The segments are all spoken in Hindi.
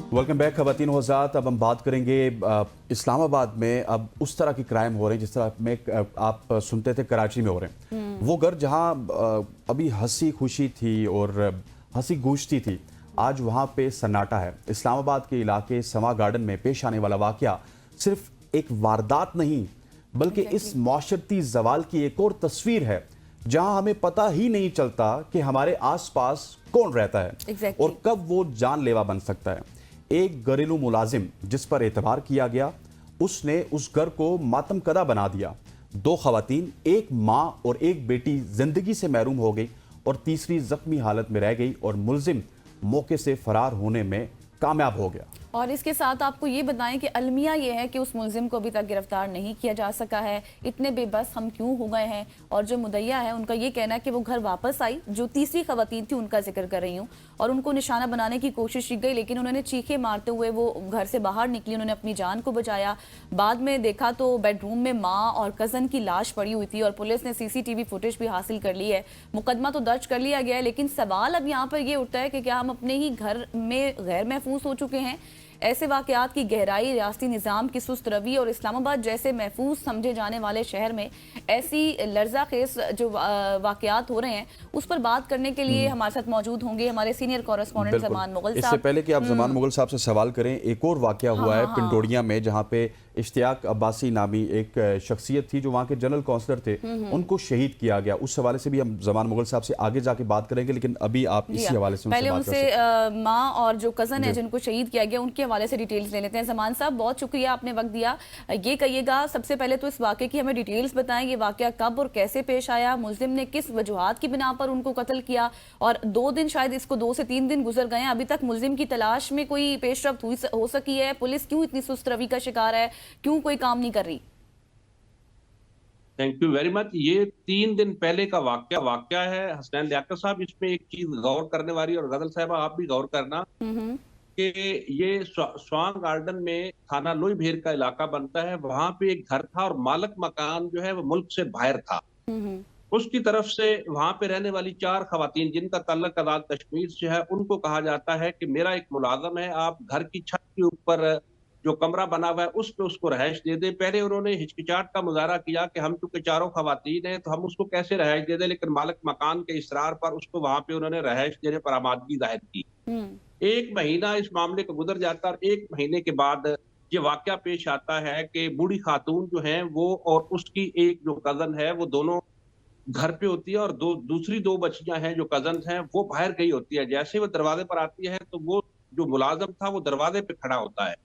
वेलकम बैक खवातीन हज़रात। अब हम बात करेंगे इस्लामाबाद में अब उस तरह की क्राइम हो रहे हैं जिस तरह में आप सुनते थे कराची में हो रहे हैं। वो घर जहां अभी हंसी खुशी थी और हंसी गूंजती थी, आज वहां पे सन्नाटा है। इस्लामाबाद के इलाके समा गार्डन में पेश आने वाला वाकया सिर्फ एक वारदात नहीं बल्कि इस माशरती जवाल की एक और तस्वीर है जहां हमें पता ही नहीं चलता कि हमारे आसपास कौन रहता है और कब वो जानलेवा बन सकता है। एक घरेलू मुलाजिम जिस पर एतबार किया गया, उसने उस घर को मातमकदा बना दिया। दो खवातीन, एक माँ और एक बेटी जिंदगी से महरूम हो गई और तीसरी जख्मी हालत में रह गई और मुलजिम मौके से फरार होने में कामयाब हो गया। और इसके साथ आपको ये बताएं कि अलमिया ये है कि उस मुलजिम को अभी तक गिरफ्तार नहीं किया जा सका है। इतने बेबस हम क्यों हो गए हैं। और जो मुदैया है उनका ये कहना है कि वो घर वापस आई, जो तीसरी खवातीन थी उनका जिक्र कर रही हूँ, और उनको निशाना बनाने की कोशिश की गई लेकिन उन्होंने चीखे मारते हुए वो घर से बाहर निकली, उन्होंने अपनी जान को बचाया। बाद में देखा तो बेडरूम में माँ और कज़न की लाश पड़ी हुई थी और पुलिस ने CCTV फुटेज भी हासिल कर ली है। मुकदमा तो दर्ज कर लिया गया है, लेकिन सवाल अब यहाँ पर ये उठता है कि क्या हम अपने ही घर में गैर महफूज हो चुके हैं। ऐसे वाकयात की गहराई, रियासती निज़ाम की सुस्त रवि और इस्लामाबाद जैसे महफूज समझे जाने वाले शहर में ऐसी लर्जा खेज जो वाकयात हो रहे हैं उस पर बात करने के लिए हमारे साथ मौजूद होंगे हमारे सीनियर कॉरेस्पॉन्डेंट जमान मुगल साहब। इससे पहले कि आप जमान मुगल साहब से सवाल करें, एक और वाकया हुआ है पिंडोड़िया में जहां पे इश्तियाक अब्बासी नामी एक शख्सियत थी जो वहां के जनरल काउंसलर थे, उनको शहीद किया गया। उस हवाले से भी हम जमान मुगल साहब से आगे जाके बात करेंगे, लेकिन अभी आप इसी हवाले से पहले उनसे माँ और जो कजन है जिनको शहीद किया गया उनके हवाले से डिटेल्स ले लेते हैं। जमान साहब, बहुत शुक्रिया, आपने वक्त दिया। ये कहिएगा सबसे पहले तो इस वाकये की हमें डिटेल्स बताएं, ये वाकया कब और कैसे पेश आया, मुल्जिम ने किस वजूहात की बिना पर उनको कत्ल किया, और 2 दिन, शायद इसको 2 से 3 दिन गुजर गए हैं, अभी तक मुल्जिम की तलाश में कोई पेशरफ्त हो सकी है? पुलिस क्यों इतनी सुस्त रवि का शिकार है, क्यों कोई काम नहीं कर रही? Thank you very much. ये 3 दिन पहले का वाकया है हसनैन लियाकत साहब। इसमें एक चीज गौर करने वाली, और गजल साहब आप भी गौर करना, कि ये स्वां गार्डन में थाना लोई भेर का इलाका बनता है। वहां पे एक घर था और मालिक मकान जो है वो मुल्क से बाहर था। उसकी तरफ से वहां पे रहने वाली 4 खवातीन जिनका तल्लक आजाद कश्मीर से है, उनको कहा जाता है कि मेरा एक मुलाजम है, आप घर की छत के ऊपर जो कमरा बना हुआ है उस पे उसको रहायश दे दे। पहले उन्होंने हिचकिचाहट का मुजाहरा किया कि हम चूंकि चारों खवातीन हैं तो हम उसको कैसे रहायश दे दें, लेकिन मालिक मकान के इसरार पर उसको वहां पे उन्होंने रहायश देने पर आमादगी जाहिर की। 1 महीना इस मामले को गुजर जाता है और 1 महीने के बाद ये वाकया पेश आता है कि बूढ़ी खातून जो है वो और उसकी एक जो कजन है वो दोनों घर पे होती है, और दूसरी 2 बच्चियां हैं जो कजन्स हैं वो बाहर गई होती है। जैसे वो दरवाजे पर आती है तो वो जो मुलाजिम था वो दरवाजे पे खड़ा होता है,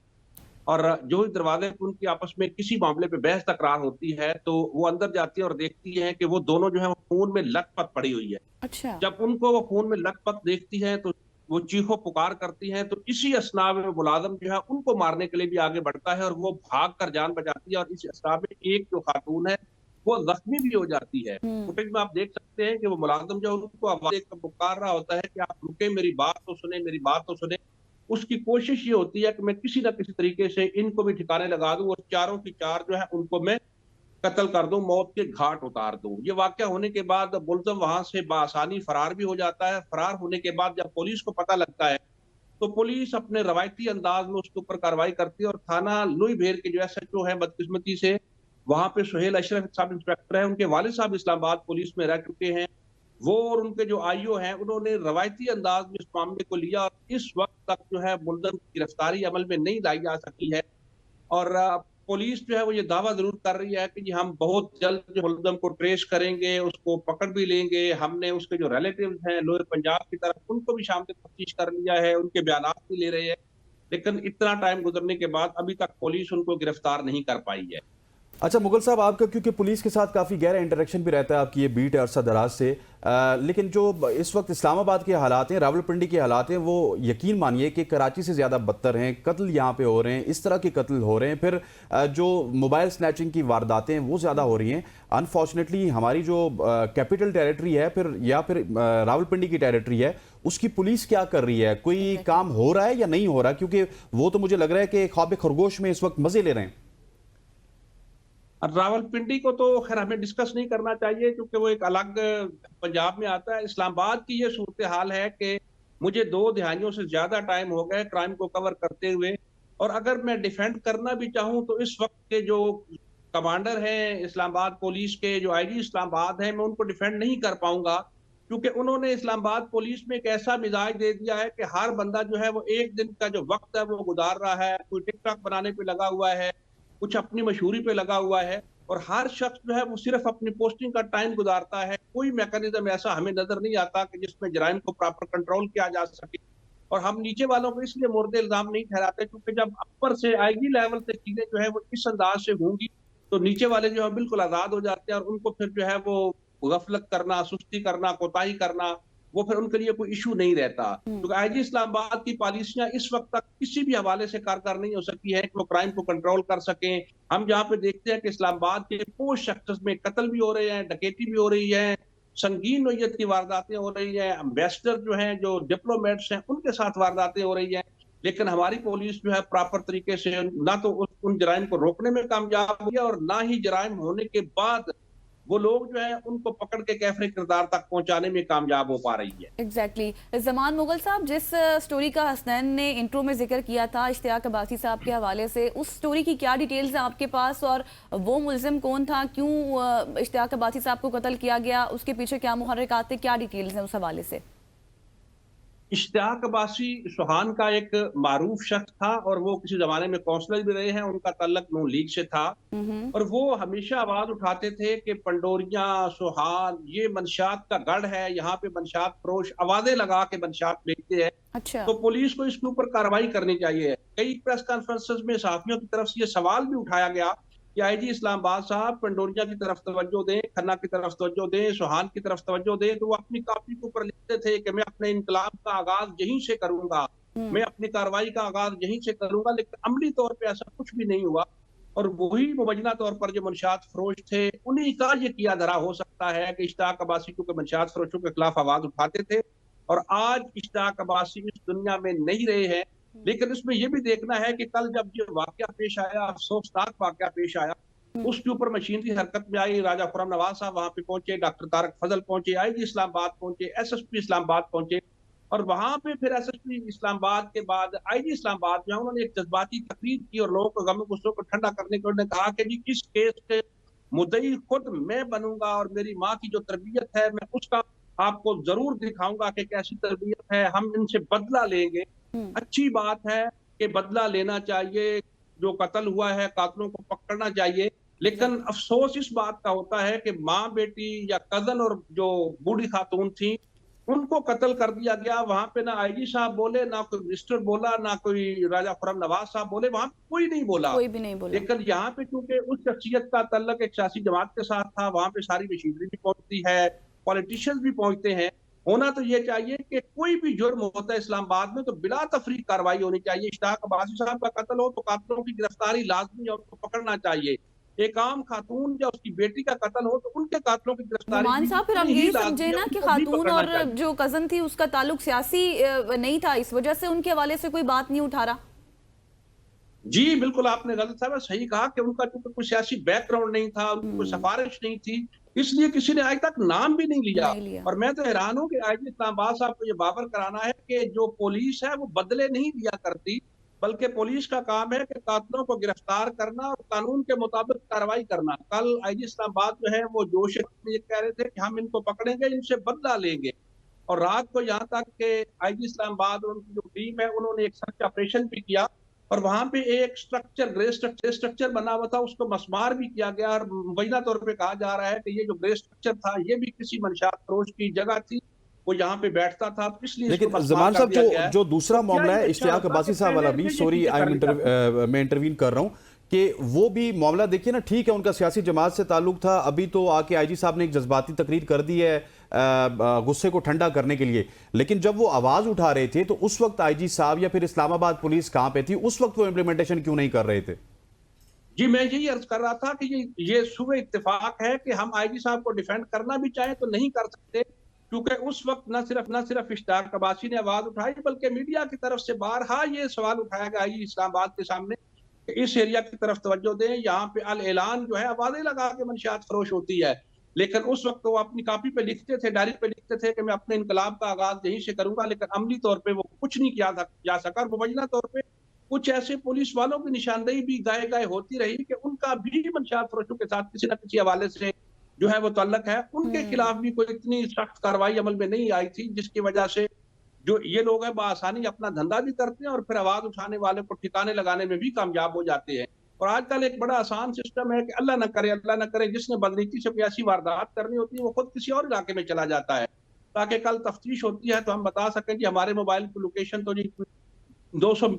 और जो इस दरवाजे पे उनकी आपस में किसी मामले पे बहस तकरार होती है तो वो अंदर जाती है और देखती है कि वो दोनों जो है वो खून में लथपथ पड़ी हुई है। अच्छा। जब उनको वो खून में लथपथ देखती है तो वो चीखो पुकार करती है, तो इसी असना में मुलाजिम जो है उनको मारने के लिए भी आगे बढ़ता है और वो भाग कर जान बचाती है, और इस असना में एक जो खातून है वो जख्मी भी हो जाती है। फुटेज में आप देख सकते हैं कि वो मुलाजिम जो है उनको आवाज देकर पुकार रहा होता है कि आप रुके, मेरी बात तो सुने, मेरी बात तो सुने। उसकी कोशिश ये होती है कि मैं किसी ना किसी तरीके से इनको भी ठिकाने लगा दूं और चारों की चार जो है उनको मैं कत्ल कर दूं, मौत के घाट उतार दूं। ये वाकया होने के बाद मुलजिम वहां से बआसानी फरार भी हो जाता है। फरार होने के बाद जब पुलिस को पता लगता है तो पुलिस अपने रवायती अंदाज में उसके ऊपर कार्रवाई करती है, और थाना लुई भेर के जो SHO है, बदकिस्मती से वहां पे सुहेल अशरफ सब इंस्पेक्टर है, उनके वालिद साहब इस्लामाबाद पुलिस में रह चुके हैं। वो और उनके जो IO हैं उन्होंने रवायती अंदाज में इस मामले को लिया, और इस वक्त तक जो है मुलजिम की गिरफ्तारी अमल में नहीं लाई जा सकी है। और पुलिस जो है वो ये दावा जरूर कर रही है कि जी हम बहुत जल्द जो मुलजिम को ट्रेस करेंगे, उसको पकड़ भी लेंगे। हमने उसके जो रिलेटिव्स हैं लोअर पंजाब की तरफ उनको भी शामिल तफ्तीश कर लिया है, उनके बयानात भी ले रहे हैं, लेकिन इतना टाइम गुजरने के बाद अभी तक पुलिस उनको गिरफ्तार नहीं कर पाई है। अच्छा मुगल साहब, आपका क्योंकि पुलिस के साथ काफ़ी गहरा इंटरेक्शन भी रहता है, आपकी ये बीट है अरसा दराज से, लेकिन जो इस वक्त इस्लामाबाद के हालात हैं, रावलपिंडी के हालात हैं, वो यकीन मानिए कि कराची से ज़्यादा बदतर हैं। कत्ल यहाँ पे हो रहे हैं, इस तरह के कत्ल हो रहे हैं, फिर जो मोबाइल स्नैचिंग की वारदातें हैं वो ज़्यादा हो रही हैं। अनफॉर्चुनेटली हमारी जो कैपिटल टेरिटरी है फिर या फिर रावलपिंडी की टेरिटरी है, उसकी पुलिस क्या कर रही है? कोई काम हो रहा है या नहीं हो रहा? क्योंकि वो तो मुझे लग रहा है कि ख्वाब खरगोश में इस वक्त मज़े ले रहे हैं। रावलपिंडी को तो खैर हमें डिस्कस नहीं करना चाहिए क्योंकि वो एक अलग पंजाब में आता है। इस्लामाबाद की ये सूरत हाल है कि मुझे 2 दिहाइयों से ज्यादा टाइम हो गया क्राइम को कवर करते हुए, और अगर मैं डिफेंड करना भी चाहूं तो इस वक्त के जो कमांडर हैं इस्लामाबाद पुलिस के, जो आईजी इस्लामाबाद हैं, मैं उनको डिफेंड नहीं कर पाऊंगा, क्योंकि उन्होंने इस्लामाबाद पुलिस में एक ऐसा मिजाज दे दिया है कि हर बंदा जो है वो एक दिन का जो वक्त है वो गुजार रहा है, कोई टिकटॉक बनाने पे लगा हुआ है, कुछ अपनी मशहूरी पे लगा हुआ है, और हर शख्स जो है वो सिर्फ अपनी पोस्टिंग का टाइम गुजारता है। कोई मैकेनिज्म ऐसा हमें नजर नहीं आता कि जिसमें जराइम को प्रॉपर कंट्रोल किया जा सके। और हम नीचे वालों को इसलिए मुर्दे इल्जाम नहीं ठहराते क्योंकि जब अपर से आईजी लेवल से चीजें जो है वो इस अंदाज से होंगी तो नीचे वाले जो है बिल्कुल आजाद हो जाते हैं, और उनको फिर जो है वो गफलत करना, सुस्ती करना, कोताही करना, वो फिर उनके लिए कोई इशू नहीं रहता। तो आईजी इस्लामाबाद की पॉलिसियां इस वक्त तक किसी भी हवाले से कारगर नहीं हो सकी है कि वो क्राइम को कंट्रोल कर सकें। हम जहाँ पे देखते हैं कि इस्लामाबाद के पोस्ट सेक्टर्स में कत्ल भी हो रहे हैं, डकैती भी हो रही है, संगीन नोयत की वारदातें हो रही है, एम्बेसडर जो हैं, जो डिप्लोमेट्स हैं, उनके साथ वारदातें हो रही हैं, लेकिन हमारी पुलिस जो है प्रॉपर तरीके से ना तो उन जराइम को रोकने में कामयाब हुई है, और ना ही जराइम होने के बाद वो लोग जो है उनको पकड़ के कैफरे किरदार तक पहुंचाने में कामयाब हो पा रही है। एग्जैक्टली जमान मुगल साहब, जिस स्टोरी का हसनैन ने इंट्रो में जिक्र किया था इश्तियाक अब्बासी साहब के हवाले से, उस स्टोरी की क्या डिटेल्स हैं आपके पास, और वो मुलजिम कौन था, क्यों इश्तियाक अब्बासी साहब को कत्ल किया गया, उसके पीछे क्या मुहर्रिकात थे, क्या डिटेल्स हैं उस हवाले से? इश्तियाक अब्बासी सुहान का एक मारूफ शख्स था, और वो किसी जमाने में काउंसलर भी रहे हैं, उनका ताल्लुक नून लीग से था, और वो हमेशा आवाज उठाते थे कि पंडोरिया, सुहान ये मंशात का गढ़ है, यहाँ पे मंशात फरोश आवाजें लगा के मंशात बेचते हैं। अच्छा। तो पुलिस को इसके ऊपर कार्रवाई करनी चाहिए। कई प्रेस कॉन्फ्रेंसेस में सहाफियों की तरफ से ये सवाल भी उठाया गया कि आईजी इस्लामाबाद साहब पंडोरिया की तरफ तवज्जो दें, खन्ना की तरफ तवज्जो दें, सुहान की तरफ तवज्जो दें। तो वो अपनी कॉपी के ऊपर लिखते थे कि मैं अपने इनकलाब का आगाज यहीं से करूंगा, मैं अपनी कार्रवाई का आगाज यहीं से करूंगा, लेकिन अमली तौर पे ऐसा कुछ भी नहीं हुआ। और वही मुबैना तौर पर जो मंशात फरोश थे, उन्हीं का ये किया धरा हो सकता है कि इश्तियाक अब्बासी क्योंकि मंशात फरोशों के खिलाफ आवाज उठाते थे, और आज इश्तियाक अब्बासी इस दुनिया में नहीं रहे हैं। लेकिन इसमें यह भी देखना है कि कल जब ये वाकया पेश आया, अफसोसनाक वाकया पेश आया, उसके ऊपर मशीनरी हरकत में आई। राजा खुर्रम नवाज साहब वहां पे पहुंचे, डॉक्टर तारक फजल पहुंचे, आईजी इस्लामाबाद पहुंचे, एसएसपी इस्लामाबाद पहुंचे, और वहां पे फिर एसएसपी इस्लामाबाद के बाद आईजी इस्लामाबाद में उन्होंने एक जज्बाती तकरीर की और लोगों को गम गुस्सों को ठंडा करने के उन्होंने कहा कि जी इस केस के मुद्दई खुद मैं बनूंगा, और मेरी माँ की जो तरबियत है मैं उसका आपको जरूर दिखाऊंगा कि कैसी तरबियत है, हम इनसे बदला लेंगे। अच्छी बात है कि बदला लेना चाहिए, जो कत्ल हुआ है कातिलों को पकड़ना चाहिए, लेकिन अफसोस इस बात का होता है कि माँ बेटी या कजन और जो बूढ़ी खातून थी उनको कत्ल कर दिया गया। वहां पे ना आईजी साहब बोले, ना कोई मिनिस्टर बोला, ना कोई राजा खुर्रम नवाज साहब बोले, वहां कोई नहीं बोला। कोई भी नहीं बोला। लेकिन यहाँ पे चूंकि उस शख्सियत का तल्लक एक सियासी जमात के साथ था, वहां पे सारी मशीनरी भी पहुंचती है, पॉलिटिशियंस भी पहुंचते हैं। होना तो ये चाहिए कि कोई भी जुर्म होता है इस्लामाबाद में तो बिला तफरीक कार्रवाई होनी चाहिए। इश्तियाक अब्बासी साहब का कत्ल हो तो कातिलों की गिरफ्तारी लाजमी है, उनको पकड़ना चाहिए। एक आम खातून या उसकी बेटी का कत्ल हो तो उनके कातिलों की गिरफ्तारी नुमान साहब, फिर हम उतनी ही यही लाजमी समझे है, ना कि उनको भी खातून पकड़ना और चाहिए। जो कजन थी उसका ताल्लुक सियासी नहीं था, इस वजह से उनके हवाले से कोई बात नहीं उठा रहा। जी बिल्कुल, आपने गलत साहब सही कहा कि उनका चूंकि कोई सियासी बैकग्राउंड नहीं था, उनकी कोई सिफारिश नहीं थी, इसलिए किसी ने आज तक नाम भी नहीं लिया। नहीं लिया। और मैं तो हैरान हूं कि आईजी इस्लामाबाद साहब को ये बावर कराना है कि जो पुलिस है वो बदले नहीं लिया करती, बल्कि पुलिस का काम है कि कातिलों को गिरफ्तार करना और कानून के मुताबिक कार्रवाई करना। कल आईजी इस्लामाबाद जो है वो जोश में ये कह रहे थे कि हम इनको पकड़ेंगे, इनसे बदला लेंगे, और रात को यहाँ तक के आईजी इस्लामाबाद और उनकी जो टीम है उन्होंने एक सर्च ऑपरेशन भी किया, और वहां पे एक स्ट्रक्चर, ग्रे स्ट्रक्चर बना हुआ था, उसको मस्मार भी किया गया, और मुबैना तौर पे कहा जा रहा है कि ये जो ग्रे स्ट्रक्चर था ये भी किसी मंशात फरोश की जगह थी, वो यहाँ पे बैठता था, इसलिए लेकिन इसको जमान मस्मार साहब कर दिया गया है। जो दूसरा तो क्या मामला ये है अच्छा इश्तियाक होता अब्बासी कि साहब वाला पहले भी, से ये सॉरी चीजें कर ली जाती? मैं इंटरवीन कर रहा हूं कि वो भी मामला देखिए ना, ठीक है उनका सियासी जमात से ताल्लुक था, अभी तो आके आईजी साहब ने एक जज्बाती तकरीर कर दी है गुस्से को ठंडा करने के लिए, लेकिन जब वो आवाज उठा रहे थे तो उस वक्त आईजी साहब या फिर इस्लामाबाद पुलिस कहां पे थी, उस वक्त वो इम्प्लीमेंटेशन क्यों नहीं कर रहे थे? जी मैं यही अर्ज कर रहा था कि ये सुबह इत्तेफाक है कि हम आईजी साहब को डिफेंड करना भी चाहें तो नहीं कर सकते, क्योंकि उस वक्त न सिर्फ इश्तियाक अब्बासी ने आवाज उठाई, बल्कि मीडिया की तरफ से बारहा ये सवाल उठाया गया आईजी इस्लामाबाद के सामने कि इस एरिया की तरफ तवज्जो दें, यहाँ पे अल ऐलान जो है आवाजें लगा के मंशियात फरोश होती है। लेकिन उस वक्त वो अपनी कॉपी पे लिखते थे, डायरी पे लिखते थे कि मैं अपने इनकलाब का आगाज यहीं से करूंगा, लेकिन अमली तौर पे वो कुछ नहीं किया जा सका। और मुबैना तौर पे कुछ ऐसे पुलिस वालों की निशानदेही भी गाये गाये होती रही कि उनका भी मंशियात फरोशों के साथ किसी न किसी हवाले से जो है वो ताल्लुक है, उनके खिलाफ भी कोई इतनी सख्त कार्रवाई अमल में नहीं आई थी, जिसकी वजह से जो ये लोग हैं बआसानी अपना धंधा भी करते हैं और फिर आवाज उठाने वाले को ठिकाने लगाने में भी कामयाब हो जाते हैं। और आजकल एक बड़ा आसान सिस्टम है कि अल्लाह न करे जिसने बदनीति से कोई ऐसी वारदात करनी होती है वो खुद किसी और इलाके में चला जाता है, ताकि कल तफ्तीश होती है तो हम बता सकें कि हमारे मोबाइल की लोकेशन तो जी 200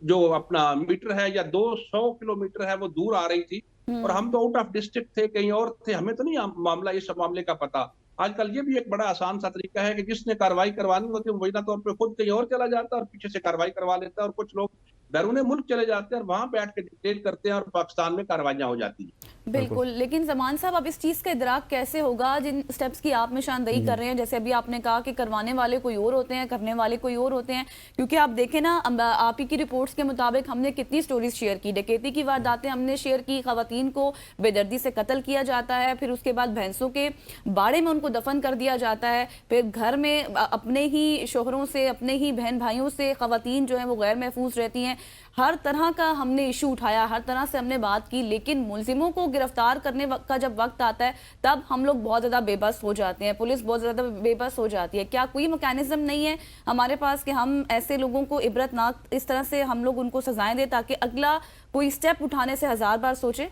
जो अपना मीटर है या 200 किलोमीटर है वो दूर आ रही थी, और हम तो आउट ऑफ डिस्ट्रिक्ट थे, कहीं और थे, हमें तो नहीं मामला इस मामले का पता। आजकल ये भी एक बड़ा आसान सा तरीका है कि जिसने कार्रवाई करवानी होती है मुबैना तौर पे खुद कहीं और चला जाता है और पीछे से कार्रवाई करवा लेता है, और कुछ लोग बैरून मुल्क चले जाते हैं और वहां बैठ के डिक्टेट करते हैं और पाकिस्तान में कार्रवाइयां हो जाती हैं। बिल्कुल, लेकिन ज़मान साहब अब इस चीज़ का इदराक कैसे होगा जिन स्टेप्स की आप निशानदेही कर रहे हैं? जैसे अभी आपने कहा कि करवाने वाले कोई और होते हैं, करने वाले कोई और होते हैं, क्योंकि आप देखें ना, आप ही की रिपोर्ट्स के मुताबिक हमने कितनी स्टोरीज शेयर की, डकैती की वारदातें हमने शेयर की, खवातीन को बेदर्दी से कत्ल किया जाता है, फिर उसके बाद भैंसों के बाड़े में उनको दफन कर दिया जाता है, फिर घर में अपने ही शोहरों से, अपने ही बहन भाइयों से खवातीन जो हैं वो गैर महफूज रहती हैं। हर तरह का हमने इशू उठाया, हर तरह से हमने बात की, लेकिन मुलजिमों को गिरफ्तार करने का जब वक्त आता है तब हम लोग बहुत ज़्यादा बेबस हो जाते हैं, पुलिस बहुत ज़्यादा बेबस हो जाती है। क्या कोई मैकेनिज्म नहीं है हमारे पास कि हम ऐसे लोगों को इबरतनाक इस तरह से हम लोग उनको सजाएं दें ताकि अगला कोई स्टेप उठाने से 1000 बार सोचे?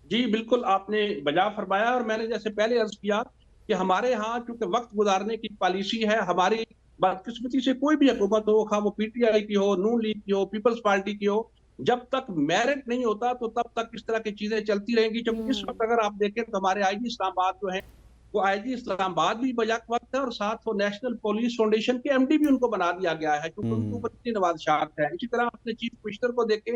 जी बिल्कुल, आपने बजा फरमाया, और मैंने जैसे पहले अर्ज किया कि हमारे यहाँ चूंकि वक्त गुजारने की पॉलिसी है, हमारी बदकिस्मती से कोई भी हुकूमत हो, खा वो पीटीआई की हो, नून लीग की हो, पीपल्स पार्टी की हो, जब तक मेरिट नहीं होता तो तब तक इस तरह की चीजें चलती रहेंगी। जब इस वक्त अगर आप देखें तो हमारे आईजी इस्लामाबाद जो है वो आईजी इस्लामाबाद भी बजाक वक्त है, और साथ वो नेशनल पुलिस फाउंडेशन के एमडी भी उनको बना दिया गया है, क्योंकि उनके ऊपर इतनी नवाज़शात है। इसी तरह अपने चीफ कमिश्नर को देखें,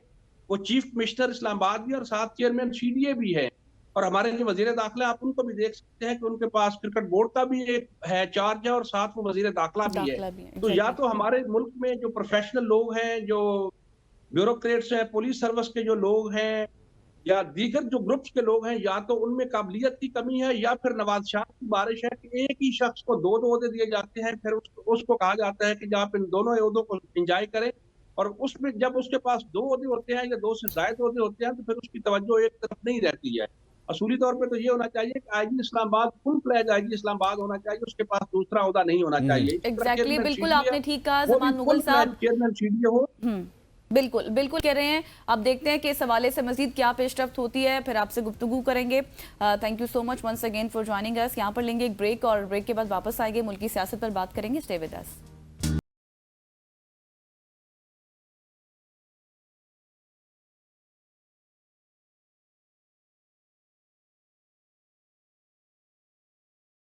वो चीफ कमिश्नर इस्लामाबाद भी और साथ चेयरमैन सीडीए भी है। और हमारे जो वजीर दाखिला, आप उनको भी देख सकते हैं कि उनके पास क्रिकेट बोर्ड का भी एक है चार्ज है, और साथ वो वजीर दाखिला भी है। तो या तो हमारे मुल्क में जो प्रोफेशनल लोग हैं, जो ब्यूरोक्रेट्स हैं, पुलिस सर्विस के जो लोग हैं, या दीगर जो ग्रुप्स के लोग हैं, या तो उनमें काबिलियत की कमी है, या फिर नवाज़शात की बारिश है कि एक ही शख्स को दो ओहदे दिए जाते हैं, फिर उसको कहा जाता है कि आप इन दोनों ओहदों को एंजॉय करें, और उसमें जब उसके पास 2 ओहदे होते हैं या 2 से ज्यादा ओहदे होते हैं तो फिर उसकी तवज्जो एक तरफ नहीं रहती है। असूली तौर पे तो ये होना चाहिए कि IG Islamabad full fledge IG Islamabad होना चाहिए, उसके पास दूसरा ओहदा नहीं होना चाहिए। एग्जैक्टली, बिल्कुल आपने ठीक कहा ज़मान मुगल साहब, चेयरमैन सीडीए हो। बिल्कुल बिल्कुल कह रहे हैं। अब देखते हैं कि इस हवाले से मजीद क्या पेशरफ्त होती है, फिर आपसे गुफ्तगू करेंगे। Thank you so much once again for joining us. यहाँ पर लेंगे एक ब्रेक और ब्रेक के बाद वापस आएंगे, मुल्की सियासत पर बात करेंगे। Stay with us.